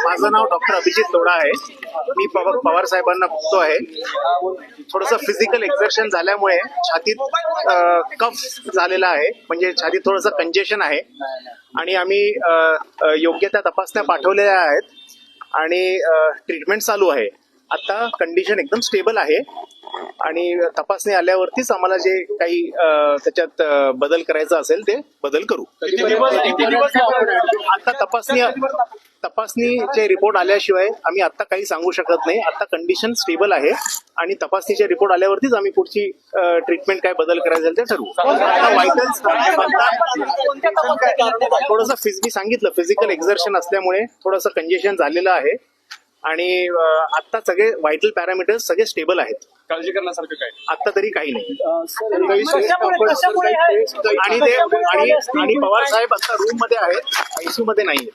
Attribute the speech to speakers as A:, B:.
A: माझं नाव डॉक्टर अभिजित तोडा आहे. मी पवार साहेबांना बघतो आहे. थोडंसं फिजिकल एक्झर्शन झाल्यामुळे छातीत कफ झालेला आहे, म्हणजे छातीत थोडंसं कंजेशन आहे आणि आम्ही योग्य त्या तपासण्या पाठवलेल्या आहेत आणि ट्रीटमेंट चालू आहे. आता कंडिशन एकदम स्टेबल आहे आणि तपासणी आल्यावरतीच आम्हाला जे काही त्याच्यात बदल करायचा असेल ते बदल करू. आता तपासणीचे रिपोर्ट आल्याशिवाय आम्ही आता काही सांगू शकत नाही. आता कंडिशन स्टेबल आहे आणि तपासणीचे रिपोर्ट आल्यावरतीच आम्ही पुढची ट्रीटमेंट काय बदल करायचं ते ठरवू. थोडंसं मी सांगितलं फिजिकल एक्झर्शन असल्यामुळे थोडंसं कंजेशन झालेलं आहे आणि आता सगळे व्हायटल पॅरामीटर्स सगळे स्टेबल आहेत.
B: काळजी करण्यासारखं काय
A: आता तरी काही नाही. आणि पवार साहेब आता रूम मध्ये आहेत, आयसीयू मध्ये नाहीये.